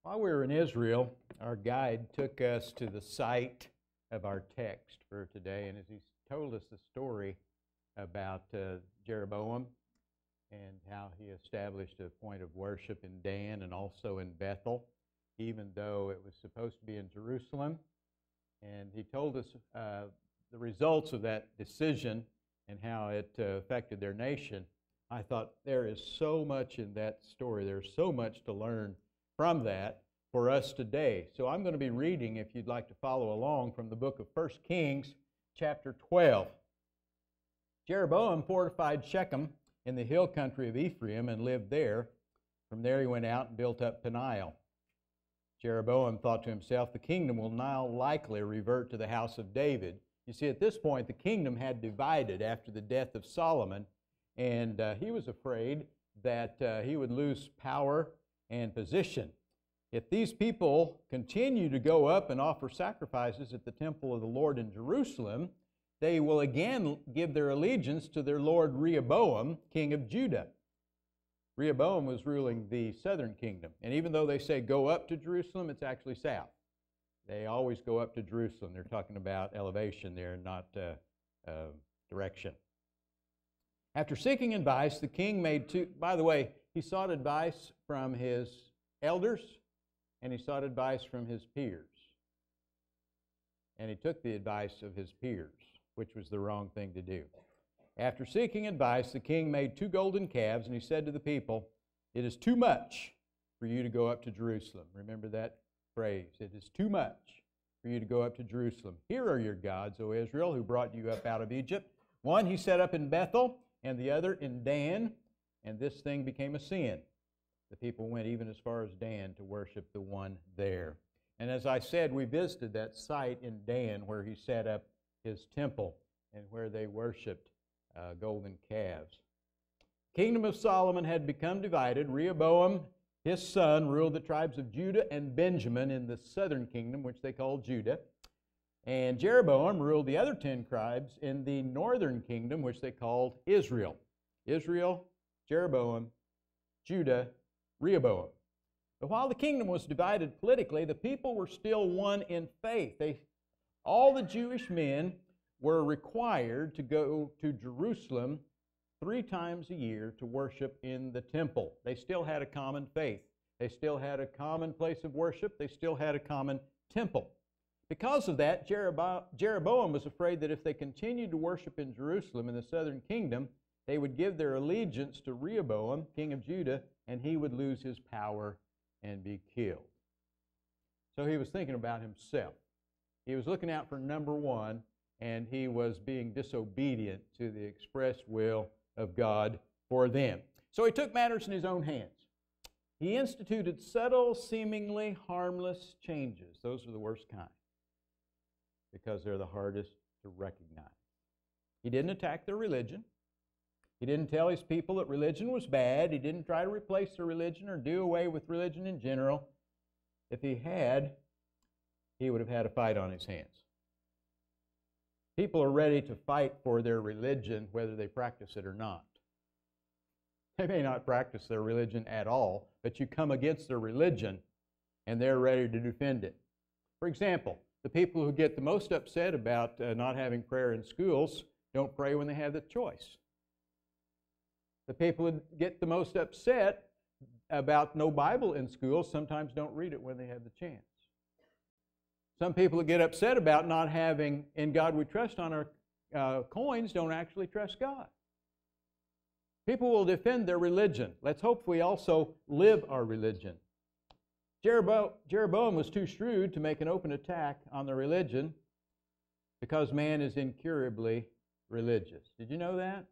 While we were in Israel, our guide took us to the site of our text for today, and as he told us the story about Jeroboam and how he established a point of worship in Dan and also in Bethel, even though it was supposed to be in Jerusalem. And he told us the results of that decision and how it affected their nation. I thought there is so much in that story. There's so much to learn from that for us today. So I'm going to be reading, if you'd like to follow along, from the book of 1 Kings, chapter 12. Jeroboam fortified Shechem in the hill country of Ephraim and lived there. From there he went out and built up Peniel. Jeroboam thought to himself, the kingdom will now likely revert to the house of David. You see, at this point, the kingdom had divided after the death of Solomon, and he was afraid that he would lose power and position. If these people continue to go up and offer sacrifices at the temple of the Lord in Jerusalem, they will again give their allegiance to their lord Rehoboam, king of Judah. Rehoboam was ruling the southern kingdom, and even though they say go up to Jerusalem, it's actually south. They always go up to Jerusalem. They're talking about elevation there, not direction. After seeking advice, the king made two. By the way, he sought advice from his elders, and he sought advice from his peers. And he took the advice of his peers, which was the wrong thing to do. After seeking advice, the king made 2 golden calves, and he said to the people, it is too much for you to go up to Jerusalem. Remember that phrase. It is too much for you to go up to Jerusalem. Here are your gods, O Israel, who brought you up out of Egypt. One he set up in Bethel, and the other in Dan, and this thing became a sin. The people went even as far as Dan to worship the one there. And as I said, we visited that site in Dan where he set up his temple and where they worshiped golden calves. The kingdom of Solomon had become divided. Rehoboam, his son, ruled the tribes of Judah and Benjamin in the southern kingdom, which they called Judah. And Jeroboam ruled the other 10 tribes in the northern kingdom, which they called Israel. Israel, Jeroboam, Judah, Rehoboam. But while the kingdom was divided politically, the people were still one in faith. All the Jewish men were required to go to Jerusalem 3 times a year to worship in the temple. They still had a common faith. They still had a common place of worship. They still had a common temple. Because of that, Jeroboam was afraid that if they continued to worship in Jerusalem in the southern kingdom, they would give their allegiance to Rehoboam, king of Judah, and he would lose his power and be killed. So he was thinking about himself. He was looking out for number one, and he was being disobedient to the express will of God for them. So he took matters in his own hands. He instituted subtle, seemingly harmless changes. Those are the worst kind, because they're the hardest to recognize. He didn't attack their religion. He didn't tell his people that religion was bad. He didn't try to replace their religion or do away with religion in general. If he had, he would have had a fight on his hands. People are ready to fight for their religion whether they practice it or not. They may not practice their religion at all, but you come against their religion and they're ready to defend it. For example, the people who get the most upset about not having prayer in schools don't pray when they have the choice. The people who get the most upset about no Bible in schools sometimes don't read it when they have the chance. Some people that get upset about not having In God We Trust on our coins don't actually trust God. People will defend their religion. Let's hope we also live our religion. Jeroboam was too shrewd to make an open attack on the religion because man is incurably religious. Did you know that?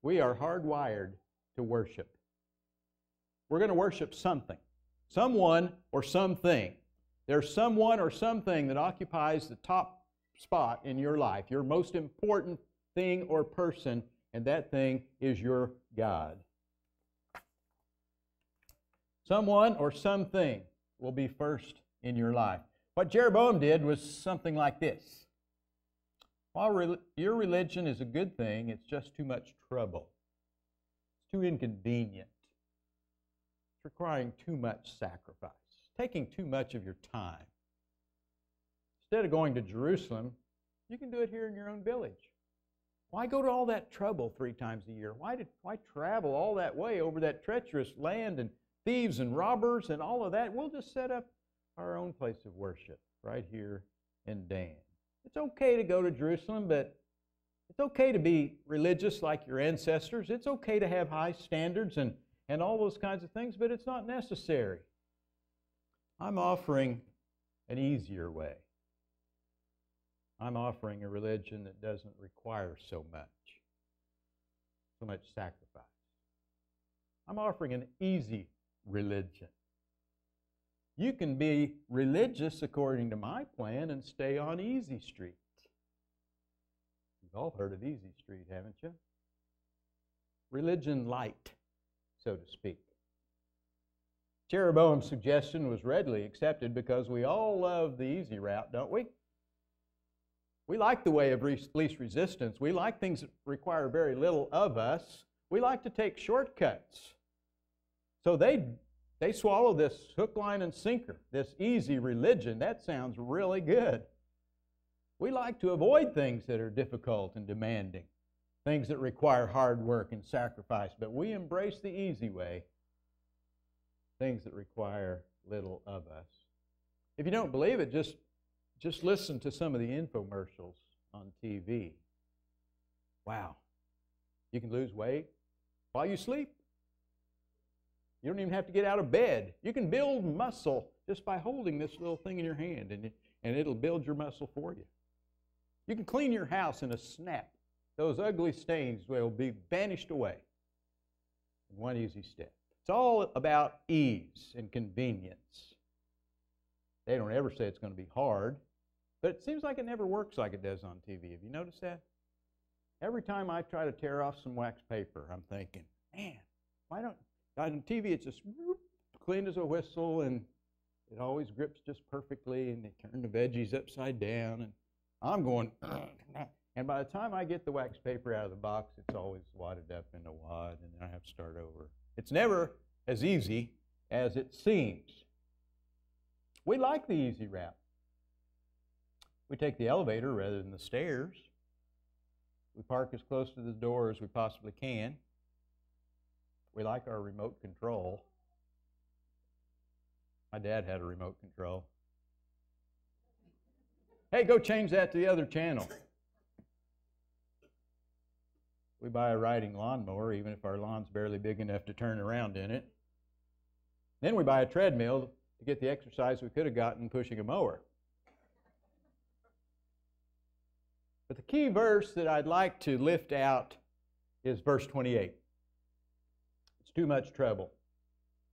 We are hardwired to worship. We're going to worship something, someone or something. There's someone or something that occupies the top spot in your life, your most important thing or person, and that thing is your God. Someone or something will be first in your life. What Jeroboam did was something like this. While your religion is a good thing, it's just too much trouble. It's too inconvenient. It's requiring too much sacrifice, taking too much of your time. Instead of going to Jerusalem, you can do it here in your own village. Why go to all that trouble 3 times a year? Why travel all that way over that treacherous land and thieves and robbers and all of that? We'll just set up our own place of worship right here in Dan. It's okay to go to Jerusalem, but it's okay to be religious like your ancestors. It's okay to have high standards and all those kinds of things, but it's not necessary. I'm offering an easier way. I'm offering a religion that doesn't require so much sacrifice. I'm offering an easy religion. You can be religious according to my plan and stay on Easy Street. You've all heard of Easy Street, haven't you? Religion light, so to speak. Jeroboam's suggestion was readily accepted because we all love the easy route, don't we? We like the way of least resistance. We like things that require very little of us. We like to take shortcuts. So they swallow this hook, line, and sinker, this easy religion. That sounds really good. We like to avoid things that are difficult and demanding, things that require hard work and sacrifice, but we embrace the easy way, things that require little of us. If you don't believe it, just listen to some of the infomercials on TV. Wow. You can lose weight while you sleep. You don't even have to get out of bed. You can build muscle just by holding this little thing in your hand, and it'll build your muscle for you. You can clean your house in a snap. Those ugly stains will be banished away in one easy step. It's all about ease and convenience. They don't ever say it's going to be hard. But it seems like it never works like it does on TV. Have you noticed that? Every time I try to tear off some wax paper, I'm thinking, man, why don't, on TV it's just clean as a whistle, and it always grips just perfectly, and they turn the veggies upside down, and I'm going, and by the time I get the wax paper out of the box, it's always wadded up in a wad, and then I have to start over. It's never as easy as it seems. We like the easy route. We take the elevator rather than the stairs. We park as close to the door as we possibly can. We like our remote control. My dad had a remote control. Hey, go change that to the other channel. We buy a riding lawnmower, even if our lawn's barely big enough to turn around in it. Then we buy a treadmill to get the exercise we could have gotten pushing a mower. But the key verse that I'd like to lift out is verse 28. It's too much trouble.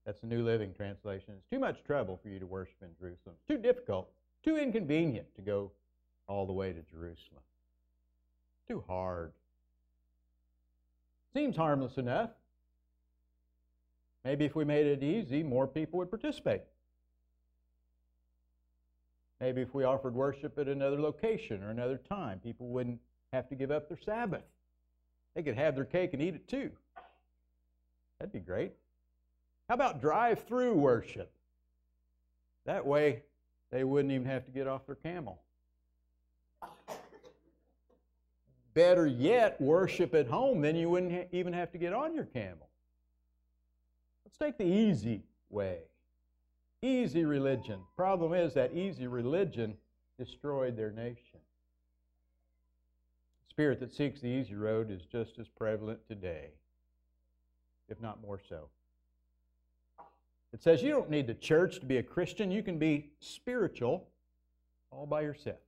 That's the New Living Translation. It's too much trouble for you to worship in Jerusalem. It's too difficult, too inconvenient to go all the way to Jerusalem. Too hard. Seems harmless enough. Maybe if we made it easy, more people would participate. Maybe if we offered worship at another location or another time, people wouldn't have to give up their Sabbath. They could have their cake and eat it too. That'd be great. How about drive-through worship? That way, they wouldn't even have to get off their camel. Better yet, worship at home, then you wouldn't even have to get on your camel. Let's take the easy way. Easy religion. Problem is that easy religion destroyed their nation. The spirit that seeks the easy road is just as prevalent today, if not more so. It says you don't need the church to be a Christian. You can be spiritual all by yourself.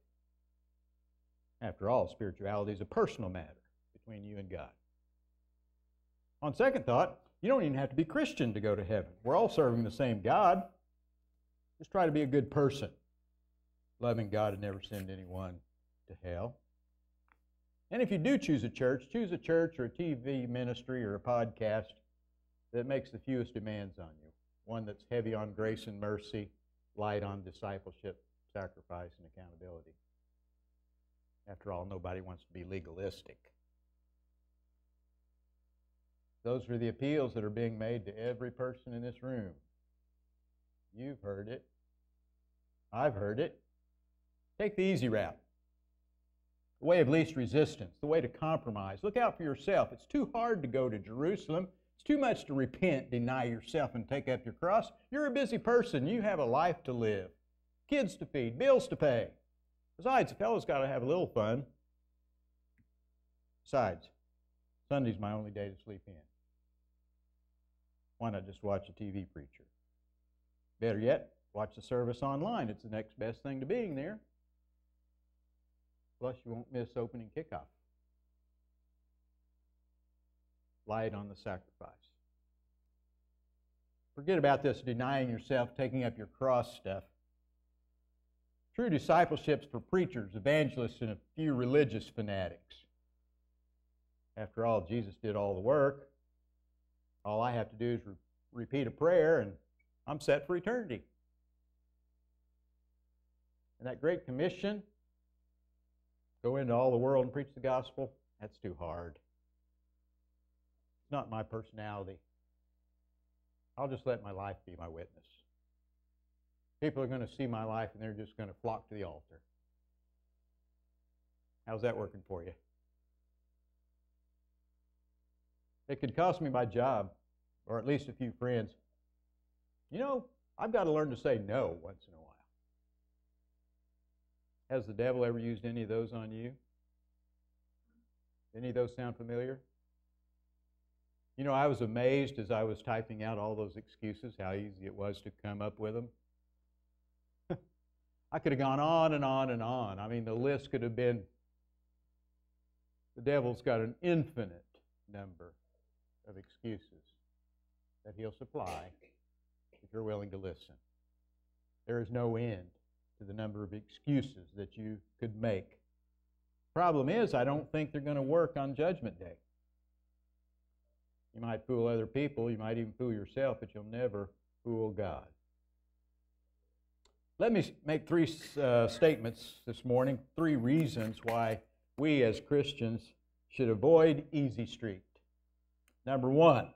After all, spirituality is a personal matter between you and God. On second thought, you don't even have to be Christian to go to heaven. We're all serving the same God. Just try to be a good person, loving God and never send anyone to hell. And if you do choose a church or a TV ministry or a podcast that makes the fewest demands on you. One that's heavy on grace and mercy, light on discipleship, sacrifice, and accountability. After all, nobody wants to be legalistic. Those are the appeals that are being made to every person in this room. You've heard it. I've heard it. Take the easy route. The way of least resistance, the way to compromise. Look out for yourself. It's too hard to go to Jerusalem. It's too much to repent, deny yourself, and take up your cross. You're a busy person. You have a life to live, kids to feed, bills to pay. Besides, a fellow's got to have a little fun. Besides, Sunday's my only day to sleep in. Why not just watch a TV preacher? Better yet, watch the service online. It's the next best thing to being there. Plus, you won't miss opening kickoff. Light on the sacrifice. Forget about this denying yourself, taking up your cross stuff. True discipleship's for preachers, evangelists, and a few religious fanatics. After all, Jesus did all the work. All I have to do is repeat a prayer, and I'm set for eternity. And that Great Commission, go into all the world and preach the gospel, that's too hard. It's not my personality. I'll just let my life be my witness. People are going to see my life and they're just going to flock to the altar. How's that working for you? It could cost me my job, or at least a few friends. You know, I've got to learn to say no once in a while. Has the devil ever used any of those on you? Any of those sound familiar? You know, I was amazed as I was typing out all those excuses, how easy it was to come up with them. I could have gone on and on and on. I mean, the list could have been, the devil's got an infinite number of excuses that he'll supply if you're willing to listen. There is no end to the number of excuses that you could make. Problem is, I don't think they're going to work on Judgment Day. You might fool other people, you might even fool yourself, but you'll never fool God. Let me make three statements this morning, 3 reasons why we as Christians should avoid Easy Street. Number 1,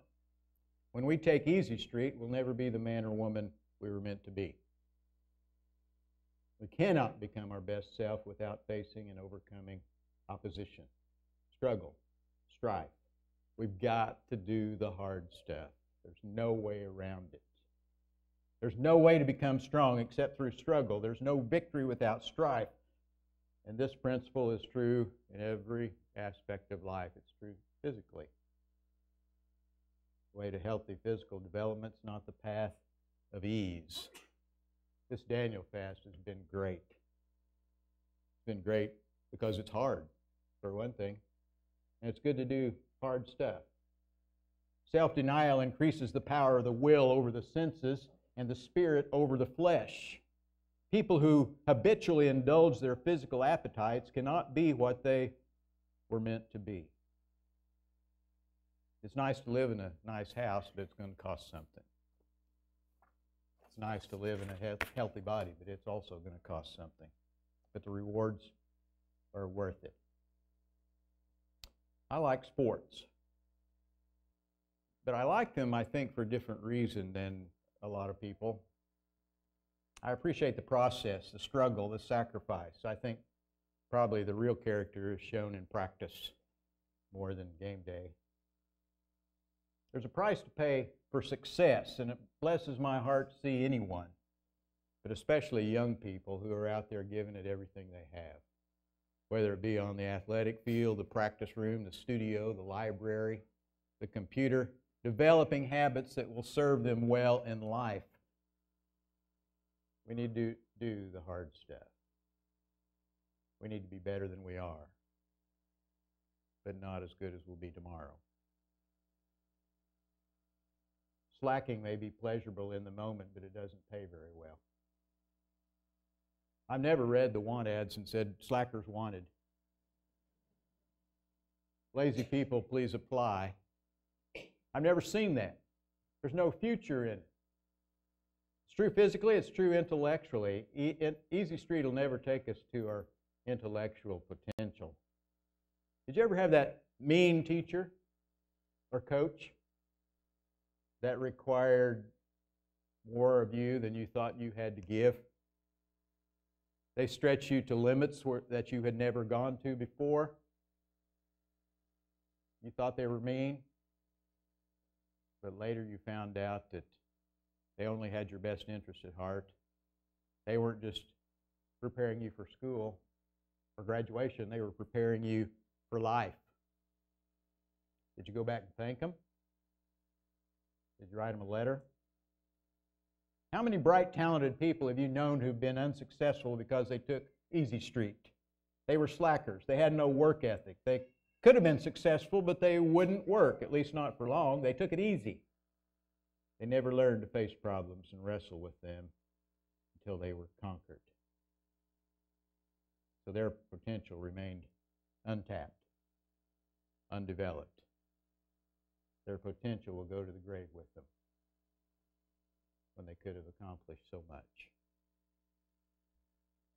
when we take Easy Street, we'll never be the man or woman we were meant to be. We cannot become our best self without facing and overcoming opposition, struggle, strife. We've got to do the hard stuff. There's no way around it. There's no way to become strong except through struggle. There's no victory without strife. And this principle is true in every aspect of life. It's true physically. The way to healthy physical development is not the path of ease. This Daniel fast has been great. It's been great because it's hard, for one thing. And it's good to do hard stuff. Self-denial increases the power of the will over the senses and the spirit over the flesh. People who habitually indulge their physical appetites cannot be what they were meant to be. It's nice to live in a nice house, but it's going to cost something. It's nice to live in a healthy body, but it's also going to cost something. But the rewards are worth it. I like sports. But I like them, I think, for a different reason than a lot of people. I appreciate the process, the struggle, the sacrifice. I think probably the real character is shown in practice more than game day. There's a price to pay for success, and it blesses my heart to see anyone, but especially young people who are out there giving it everything they have, whether it be on the athletic field, the practice room, the studio, the library, the computer, developing habits that will serve them well in life. We need to do the hard stuff. We need to be better than we are, but not as good as we'll be tomorrow. Slacking may be pleasurable in the moment, but it doesn't pay very well. I've never read the want ads and said, slackers wanted. Lazy people, please apply. I've never seen that. There's no future in it. It's true physically, it's true intellectually. Easy Street will never take us to our intellectual potential. Did you ever have that mean teacher or coach? that required more of you than you thought you had to give. They stretch you to limits that you had never gone to before. You thought they were mean, but later you found out that they only had your best interest at heart. They weren't just preparing you for school or graduation, they were preparing you for life. Did you go back and thank them? Did you write them a letter? How many bright, talented people have you known who've been unsuccessful because they took easy street? They were slackers. They had no work ethic. They could have been successful, but they wouldn't work, at least not for long. They took it easy. They never learned to face problems and wrestle with them until they were conquered. So their potential remained untapped, undeveloped. Their potential will go to the grave with them when they could have accomplished so much.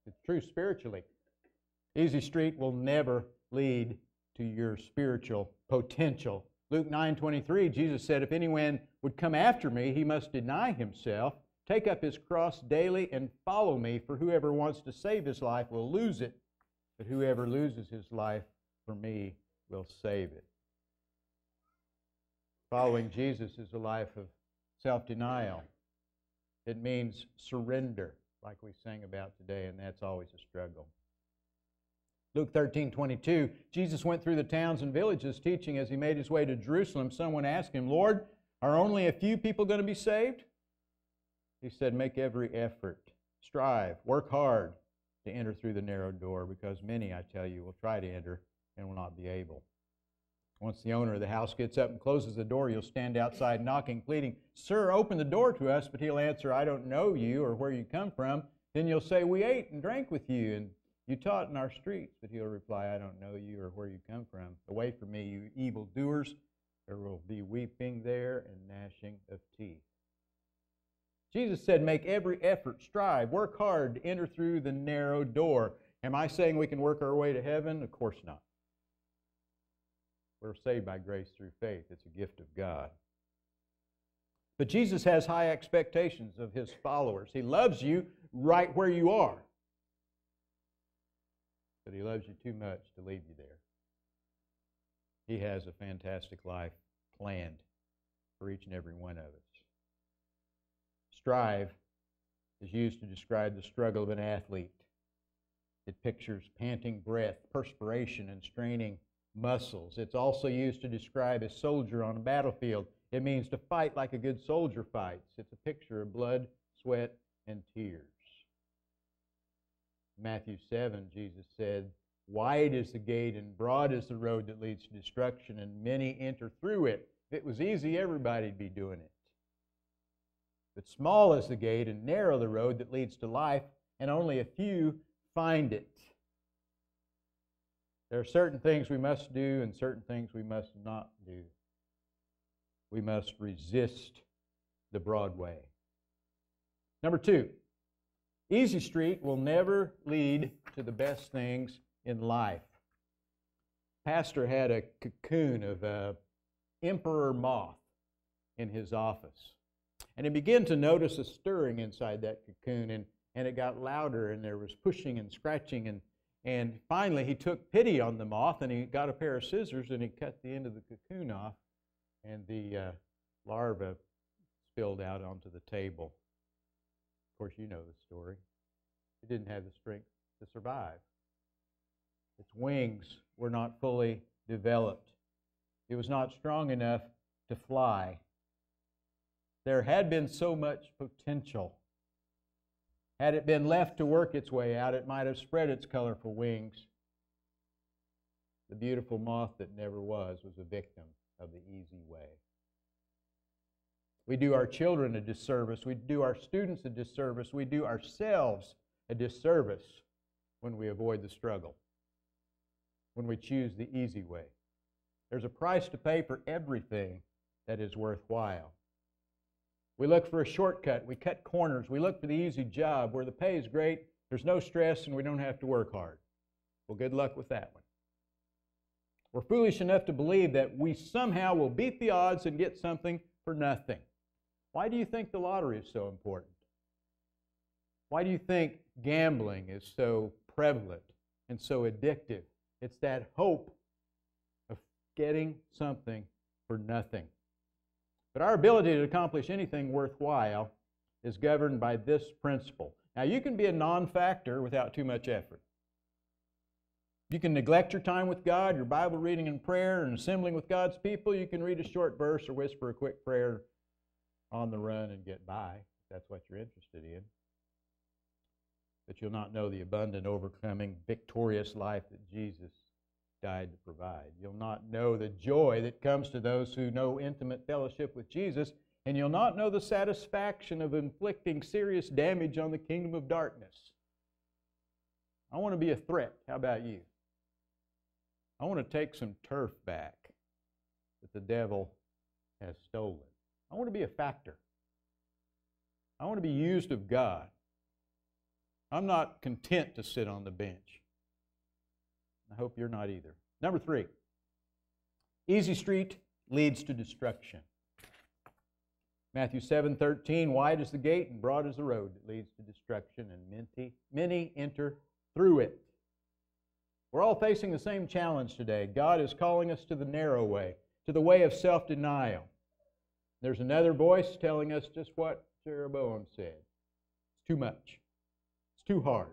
It's true spiritually. Easy street will never lead to your spiritual potential. Luke 9:23, Jesus said, if anyone would come after me, he must deny himself, take up his cross daily, and follow me. For whoever wants to save his life will lose it, but whoever loses his life for me will save it. Following Jesus is a life of self-denial. It means surrender, like we sang about today, and that's always a struggle. Luke 13:22, Jesus went through the towns and villages teaching. As he made his way to Jerusalem, someone asked him, Lord, are only a few people going to be saved? He said, make every effort, strive, work hard to enter through the narrow door, because many, I tell you, will try to enter and will not be able. Once the owner of the house gets up and closes the door, you'll stand outside knocking, pleading, Sir, open the door to us. But he'll answer, I don't know you or where you come from. Then you'll say, we ate and drank with you, and you taught in our streets. But he'll reply, I don't know you or where you come from. Away from me, you evildoers. There will be weeping there and gnashing of teeth. Jesus said, make every effort, strive, work hard to enter through the narrow door. Am I saying we can work our way to heaven? Of course not. We're saved by grace through faith. It's a gift of God. But Jesus has high expectations of his followers. He loves you right where you are. But he loves you too much to leave you there. He has a fantastic life planned for each and every one of us. Strive is used to describe the struggle of an athlete. It pictures panting breath, perspiration, and straining muscles. It's also used to describe a soldier on a battlefield. It means to fight like a good soldier fights. It's a picture of blood, sweat, and tears. In Matthew 7, Jesus said, wide is the gate and broad is the road that leads to destruction, and many enter through it. If it was easy, everybody'd be doing it. But small is the gate and narrow the road that leads to life, and only a few find it. There are certain things we must do and certain things we must not do. We must resist the broad way. Number 2, easy street will never lead to the best things in life. Pastor had a cocoon of an emperor moth in his office. And he began to notice a stirring inside that cocoon, and it got louder, and there was pushing and scratching, and finally he took pity on the moth, and he got a pair of scissors, and he cut the end of the cocoon off, and the larva spilled out onto the table. Of course, you know the story. It didn't have the strength to survive. Its wings were not fully developed. It was not strong enough to fly. There had been so much potential. Had it been left to work its way out, it might have spread its colorful wings. The beautiful moth that never was a victim of the easy way. We do our children a disservice. We do our students a disservice. We do ourselves a disservice when we avoid the struggle, when we choose the easy way. There's a price to pay for everything that is worthwhile. We look for a shortcut. We cut corners. We look for the easy job where the pay is great, there's no stress, and we don't have to work hard. Well, good luck with that one. We're foolish enough to believe that we somehow will beat the odds and get something for nothing. Why do you think the lottery is so important? Why do you think gambling is so prevalent and so addictive? It's that hope of getting something for nothing. But our ability to accomplish anything worthwhile is governed by this principle. Now, you can be a non-factor without too much effort. You can neglect your time with God, your Bible reading and prayer, and assembling with God's people. You can read a short verse or whisper a quick prayer on the run and get by, if that's what you're interested in. But you'll not know the abundant, overcoming, victorious life that Jesus died to provide. You'll not know the joy that comes to those who know intimate fellowship with Jesus, and you'll not know the satisfaction of inflicting serious damage on the kingdom of darkness. I want to be a threat. How about you? I want to take some turf back that the devil has stolen. I want to be a factor. I want to be used of God. I'm not content to sit on the bench. I hope you're not either. Number 3, easy street leads to destruction. Matthew 7:13, wide is the gate and broad is the road that leads to destruction, and many enter through it. We're all facing the same challenge today. God is calling us to the narrow way, to the way of self-denial. There's another voice telling us just what Jeroboam said. It's too much. It's too hard.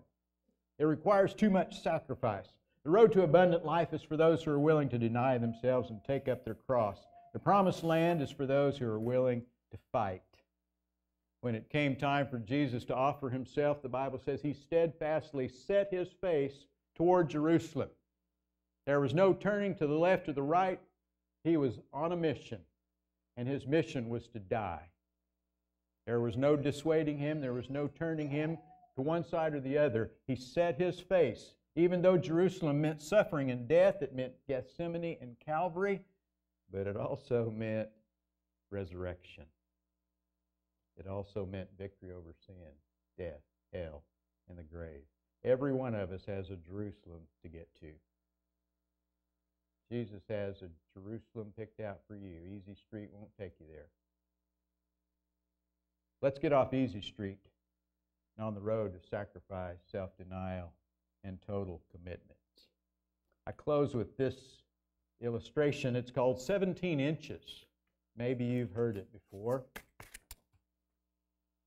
It requires too much sacrifice. The road to abundant life is for those who are willing to deny themselves and take up their cross. The promised land is for those who are willing to fight. When it came time for Jesus to offer himself, the Bible says he steadfastly set his face toward Jerusalem. There was no turning to the left or the right. He was on a mission, and his mission was to die. There was no dissuading him. There was no turning him to one side or the other. He set his face. Even though Jerusalem meant suffering and death, it meant Gethsemane and Calvary, but it also meant resurrection. It also meant victory over sin, death, hell, and the grave. Every one of us has a Jerusalem to get to. Jesus has a Jerusalem picked out for you. Easy Street won't take you there. Let's get off Easy Street and on the road to sacrifice, self-denial, and total commitment. I close with this illustration. It's called 17 Inches. Maybe you've heard it before.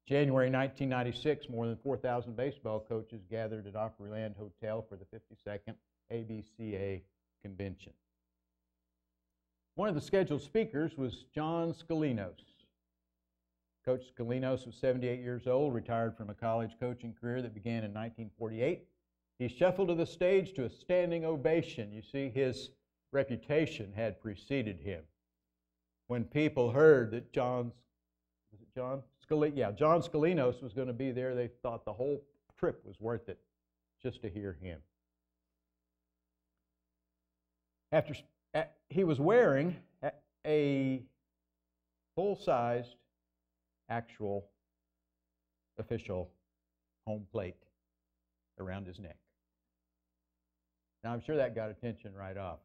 January 1996, more than 4,000 baseball coaches gathered at Opryland Hotel for the 52nd ABCA convention. One of the scheduled speakers was John Scalinos. Coach Scalinos was 78 years old, retired from a college coaching career that began in 1948. He shuffled to the stage to a standing ovation. You see, his reputation had preceded him. When people heard that John Scalinos was going to be there, they thought the whole trip was worth it just to hear him. He was wearing a full-sized, actual, official home plate around his neck. Now, I'm sure that got attention right off.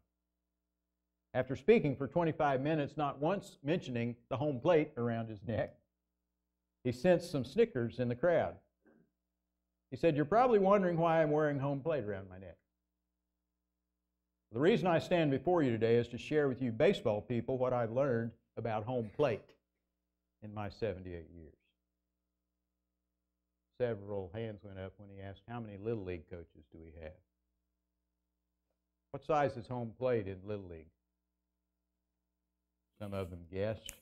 After speaking for 25 minutes, not once mentioning the home plate around his neck, he sensed some snickers in the crowd. He said, "You're probably wondering why I'm wearing home plate around my neck. The reason I stand before you today is to share with you baseball people what I've learned about home plate in my 78 years." Several hands went up when he asked, how many Little League coaches do we have? What size is home plate in Little League? Some of them guessed.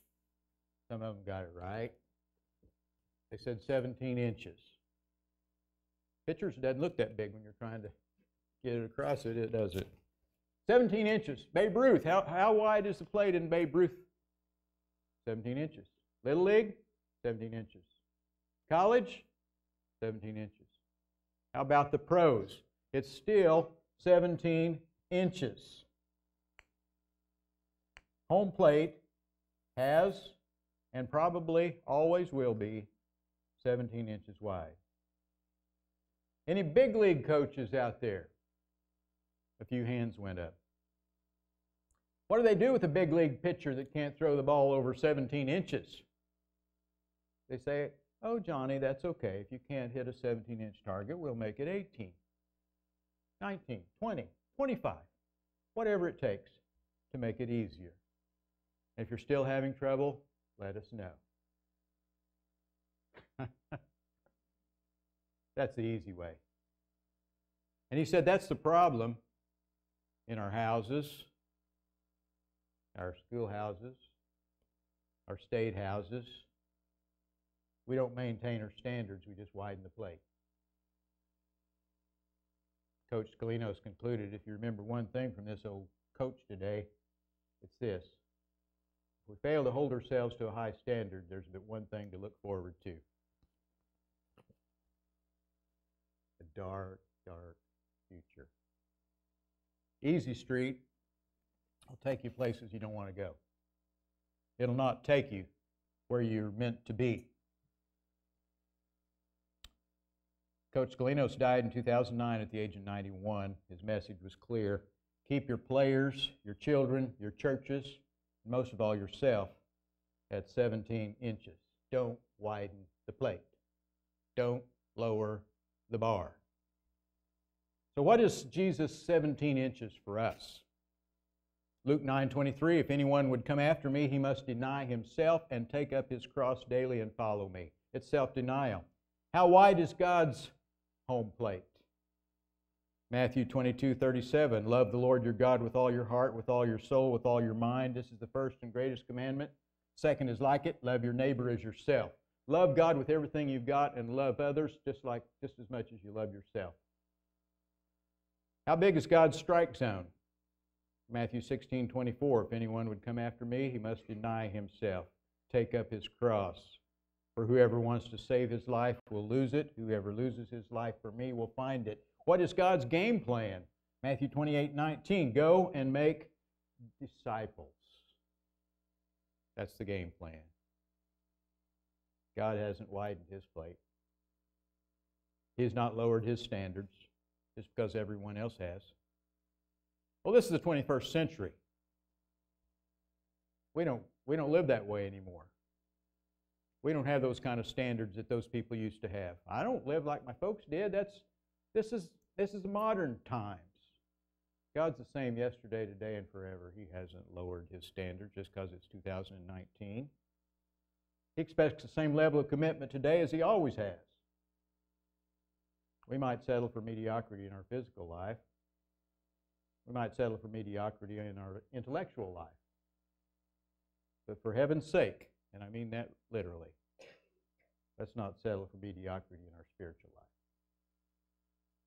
Some of them got it right. They said 17 inches. Pictures doesn't look that big when you're trying to get it across it, does it? 17 inches. Babe Ruth. How wide is the plate in Babe Ruth? 17 inches. Little League? 17 inches. College? 17 inches. How about the pros? It's still 17 inches. Home plate has and probably always will be 17 inches wide. Any big league coaches out there? A few hands went up. What do they do with a big league pitcher that can't throw the ball over 17 inches? They say, oh, Johnny, that's okay. If you can't hit a 17-inch target, we'll make it 18, 19, 20, 25, whatever it takes to make it easier. If you're still having trouble, let us know. That's the easy way. And he said that's the problem in our houses, our schoolhouses, our state houses. We don't maintain our standards, we just widen the plate. Coach Scalinos concluded, if you remember one thing from this old coach today, it's this. If we fail to hold ourselves to a high standard, there's but one thing to look forward to. A dark, dark future. Easy street will take you places you don't want to go. It'll not take you where you're meant to be. Coach Scalinos died in 2009 at the age of 91. His message was clear. Keep your players, your children, your churches, and most of all yourself at 17 inches. Don't widen the plate. Don't lower the bar. So what is Jesus' 17 inches for us? Luke 9:23, if anyone would come after me, he must deny himself and take up his cross daily and follow me. It's self-denial. How wide is God's home plate? Matthew 22:37, love the Lord your God with all your heart, with all your soul, with all your mind. This is the first and greatest commandment. Second is like it, love your neighbor as yourself. Love God with everything you've got and love others just as much as you love yourself. How big is God's strike zone? Matthew 16:24, if anyone would come after me, he must deny himself, take up his cross. For whoever wants to save his life will lose it. Whoever loses his life for me will find it. What is God's game plan? Matthew 28:19, go and make disciples. That's the game plan. God hasn't widened his plate. He's not lowered his standards just because everyone else has. Well, this is the 21st century. We don't live that way anymore. We don't have those kind of standards that those people used to have. I don't live like my folks did. This is modern times. God's the same yesterday, today, and forever. He hasn't lowered his standards just because it's 2019. He expects the same level of commitment today as he always has. We might settle for mediocrity in our physical life. We might settle for mediocrity in our intellectual life. But for heaven's sake, and I mean that literally, let's not settle for mediocrity in our spiritual life.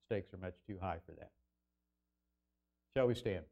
Stakes are much too high for that. Shall we stand?